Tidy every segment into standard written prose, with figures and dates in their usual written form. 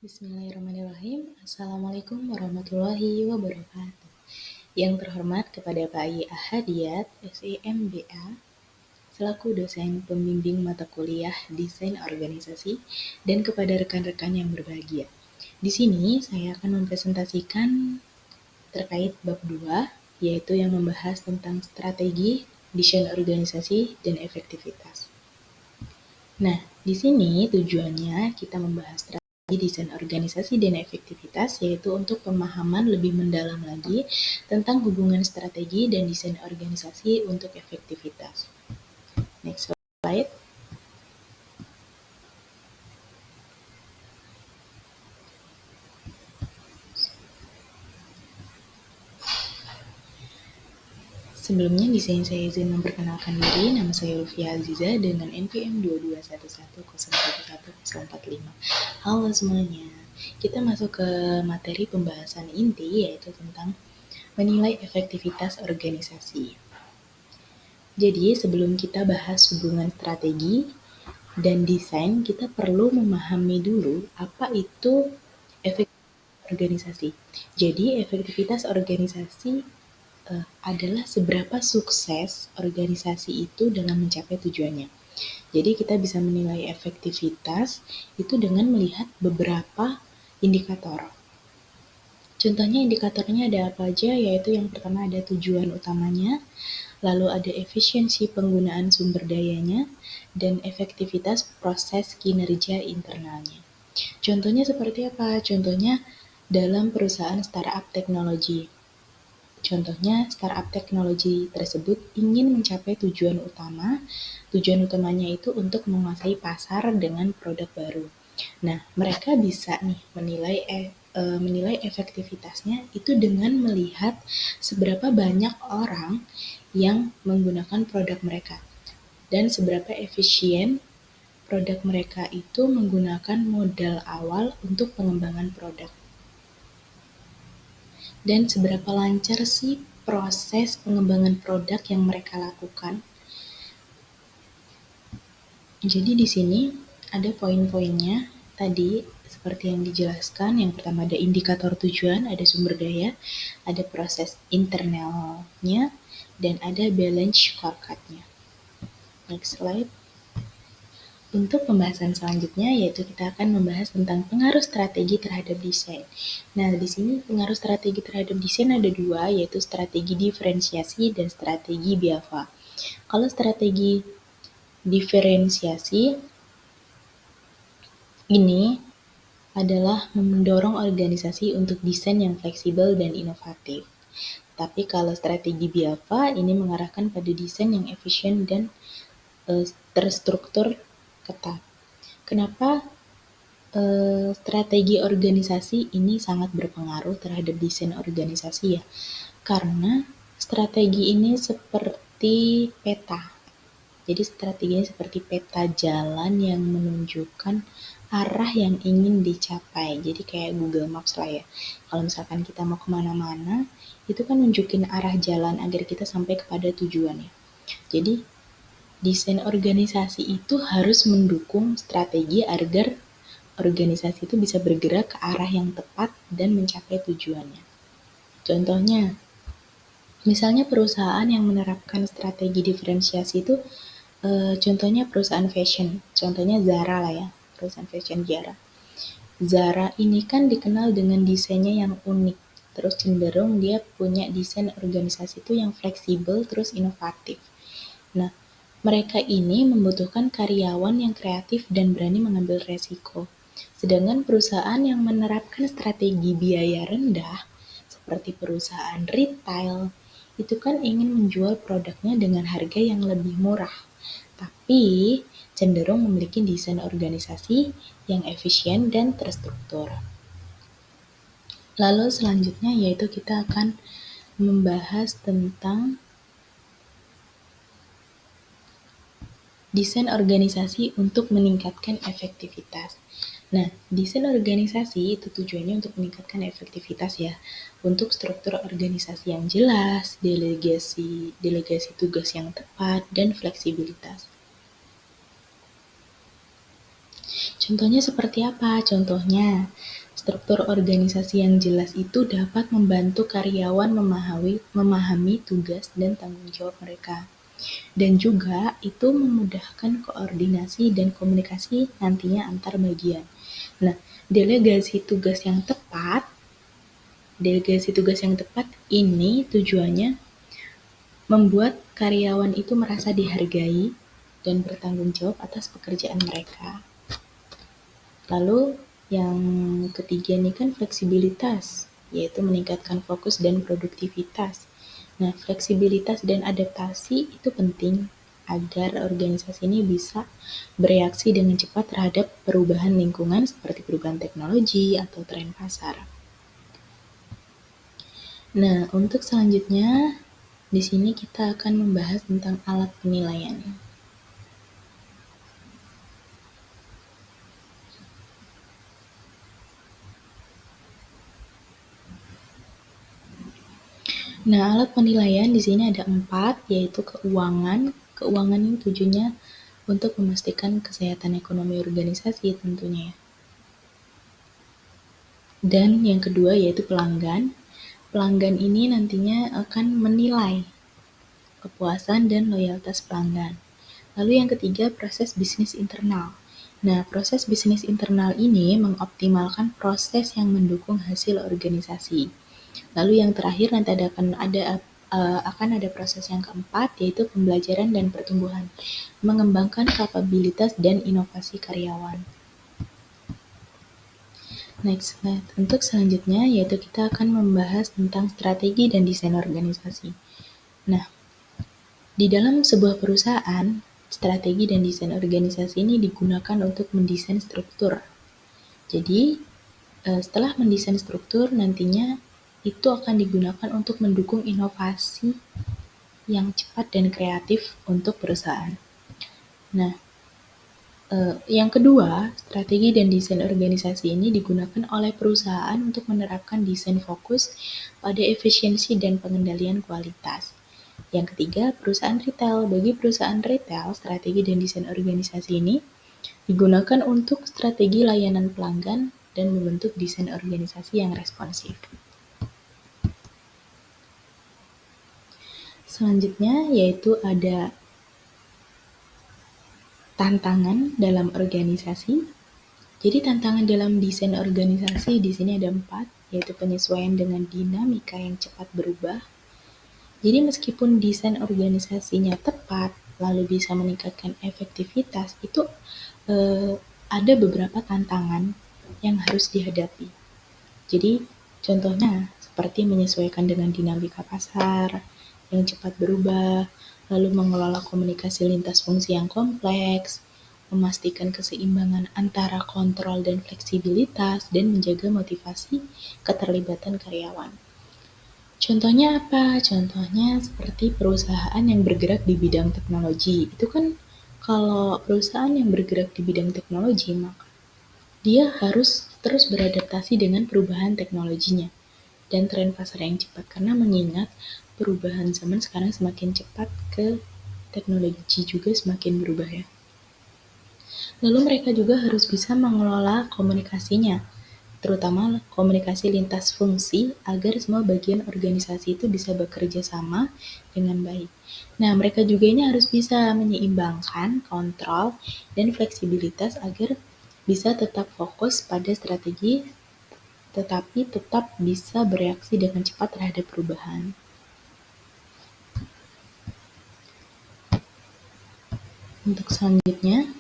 Bismillahirrahmanirrahim. Assalamualaikum warahmatullahi wabarakatuh. Yang terhormat kepada Pak I. Ahadiyat, SIMBA, selaku dosen pembimbing mata kuliah Desain Organisasi, dan kepada rekan-rekan yang berbahagia. Di sini saya akan mempresentasikan terkait bab 2, yaitu yang membahas tentang strategi, desain organisasi, dan efektivitas. Nah, di sini tujuannya kita membahas strategi desain organisasi dan efektivitas, yaitu untuk pemahaman lebih mendalam lagi tentang hubungan strategi dan desain organisasi untuk efektivitas. Next slide. Sebelumnya di sini saya izin memperkenalkan diri, nama saya Lufia Aziza dengan NPM 2211011045. Halo semuanya, kita masuk ke materi pembahasan inti yaitu tentang menilai efektivitas organisasi. Jadi sebelum kita bahas hubungan strategi dan desain, kita perlu memahami dulu apa itu efektivitas organisasi. Jadi efektivitas organisasi adalah seberapa sukses organisasi itu dalam mencapai tujuannya. Jadi kita bisa menilai efektivitas itu dengan melihat beberapa indikator. Contohnya indikatornya ada apa aja, yaitu yang pertama ada tujuan utamanya, lalu ada efisiensi penggunaan sumber dayanya, dan efektivitas proses kinerja internalnya. Contohnya seperti apa? Contohnya dalam perusahaan startup teknologi. Contohnya, startup teknologi tersebut ingin mencapai tujuan utama. Tujuan utamanya itu untuk menguasai pasar dengan produk baru. Nah, mereka bisa nih menilai efektivitasnya itu dengan melihat seberapa banyak orang yang menggunakan produk mereka dan seberapa efisien produk mereka itu menggunakan modal awal untuk pengembangan produk. Dan seberapa lancar sih proses pengembangan produk yang mereka lakukan. Jadi di sini ada poin-poinnya tadi seperti yang dijelaskan. Yang pertama ada indikator tujuan, ada sumber daya, ada proses internalnya, dan ada balance scorecard-nya. Next slide. Untuk pembahasan selanjutnya yaitu kita akan membahas tentang pengaruh strategi terhadap desain. Nah, di sini pengaruh strategi terhadap desain ada dua, yaitu strategi diferensiasi dan strategi BIAFA. Kalau strategi diferensiasi ini adalah mendorong organisasi untuk desain yang fleksibel dan inovatif. Tapi kalau strategi BIAFA ini mengarahkan pada desain yang efisien dan terstruktur ketat. Kenapa strategi organisasi ini sangat berpengaruh terhadap desain organisasi ya? Karena strategi ini seperti peta. Jadi strateginya seperti peta jalan yang menunjukkan arah yang ingin dicapai. Jadi kayak Google Maps lah ya. Kalau misalkan kita mau kemana-mana, itu kan nunjukin arah jalan agar kita sampai kepada tujuannya. Jadi desain organisasi itu harus mendukung strategi agar organisasi itu bisa bergerak ke arah yang tepat dan mencapai tujuannya. Contohnya, misalnya perusahaan yang menerapkan strategi diferensiasi itu, contohnya perusahaan fashion, contohnya Zara lah ya, perusahaan fashion Zara. Zara ini kan dikenal dengan desainnya yang unik, terus cenderung dia punya desain organisasi itu yang fleksibel terus inovatif. Nah, mereka ini membutuhkan karyawan yang kreatif dan berani mengambil resiko. Sedangkan perusahaan yang menerapkan strategi biaya rendah, seperti perusahaan retail, itu kan ingin menjual produknya dengan harga yang lebih murah, tapi cenderung memiliki desain organisasi yang efisien dan terstruktur. Lalu selanjutnya yaitu kita akan membahas tentang desain organisasi untuk meningkatkan efektivitas. Nah, desain organisasi itu tujuannya untuk meningkatkan efektivitas ya, untuk struktur organisasi yang jelas, delegasi tugas yang tepat, dan fleksibilitas. Contohnya seperti apa? Contohnya, struktur organisasi yang jelas itu dapat membantu karyawan memahami tugas dan tanggung jawab mereka. Dan juga itu memudahkan koordinasi dan komunikasi nantinya antar bagian. Nah, delegasi tugas yang tepat ini tujuannya membuat karyawan itu merasa dihargai dan bertanggung jawab atas pekerjaan mereka. Lalu yang ketiga ini kan fleksibilitas, yaitu meningkatkan fokus dan produktivitas. Nah, fleksibilitas dan adaptasi itu penting agar organisasi ini bisa bereaksi dengan cepat terhadap perubahan lingkungan seperti perubahan teknologi atau tren pasar. Nah, untuk selanjutnya di sini kita akan membahas tentang alat penilaian. Nah, alat penilaian di sini ada 4, yaitu keuangan. Keuangan ini tujuannya untuk memastikan kesehatan ekonomi organisasi tentunya ya. Dan yang kedua yaitu pelanggan. Pelanggan ini nantinya akan menilai kepuasan dan loyalitas pelanggan. Lalu yang ketiga proses bisnis internal. Nah, proses bisnis internal ini mengoptimalkan proses yang mendukung hasil organisasi. Lalu yang terakhir nanti akan ada proses yang keempat, yaitu pembelajaran dan pertumbuhan, mengembangkan kapabilitas dan inovasi karyawan. Next, untuk selanjutnya yaitu kita akan membahas tentang strategi dan desain organisasi. Nah, di dalam sebuah perusahaan, strategi dan desain organisasi ini digunakan untuk mendesain struktur. Jadi, setelah mendesain struktur, nantinya itu akan digunakan untuk mendukung inovasi yang cepat dan kreatif untuk perusahaan. Nah, yang kedua, strategi dan desain organisasi ini digunakan oleh perusahaan untuk menerapkan desain fokus pada efisiensi dan pengendalian kualitas. Yang ketiga, perusahaan retail. Bagi perusahaan retail, strategi dan desain organisasi ini digunakan untuk strategi layanan pelanggan dan membentuk desain organisasi yang responsif. Selanjutnya yaitu ada tantangan dalam organisasi. Jadi tantangan dalam desain organisasi di sini ada 4, yaitu penyesuaian dengan dinamika yang cepat berubah. Jadi meskipun desain organisasinya tepat, lalu bisa meningkatkan efektivitas, itu ada beberapa tantangan yang harus dihadapi. Jadi contohnya seperti menyesuaikan dengan dinamika pasar yang cepat berubah, lalu mengelola komunikasi lintas fungsi yang kompleks, memastikan keseimbangan antara kontrol dan fleksibilitas, dan menjaga motivasi keterlibatan karyawan. Contohnya apa? Contohnya seperti perusahaan yang bergerak di bidang teknologi. Itu kan kalau perusahaan yang bergerak di bidang teknologi, maka dia harus terus beradaptasi dengan perubahan teknologinya dan tren pasar yang cepat, karena mengingat perubahan zaman sekarang semakin cepat, ke teknologi juga semakin berubah ya. Lalu mereka juga harus bisa mengelola komunikasinya, terutama komunikasi lintas fungsi agar semua bagian organisasi itu bisa bekerja sama dengan baik. Nah, mereka juga ini harus bisa menyeimbangkan kontrol dan fleksibilitas agar bisa tetap fokus pada strategi tetapi tetap bisa bereaksi dengan cepat terhadap perubahan. Untuk selanjutnya,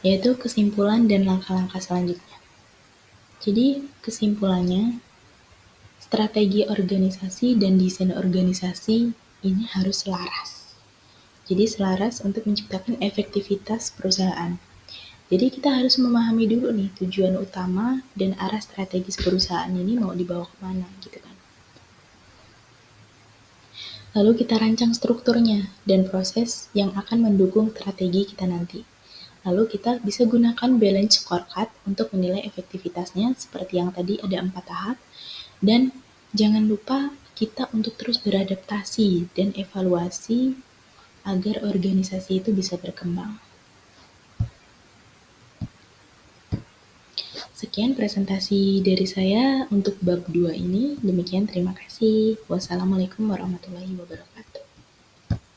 yaitu kesimpulan dan langkah-langkah selanjutnya. Jadi, kesimpulannya, strategi organisasi dan desain organisasi ini harus selaras. Jadi, selaras untuk menciptakan efektivitas perusahaan. Jadi, kita harus memahami dulu nih tujuan utama dan arah strategis perusahaan ini mau dibawa kemana gitu kan. Lalu kita rancang strukturnya dan proses yang akan mendukung strategi kita nanti. Lalu kita bisa gunakan balance scorecard untuk menilai efektivitasnya seperti yang tadi ada 4 tahap. Dan jangan lupa kita untuk terus beradaptasi dan evaluasi agar organisasi itu bisa berkembang. Sekian presentasi dari saya untuk bab 2 ini. Demikian, terima kasih. Wassalamualaikum warahmatullahi wabarakatuh.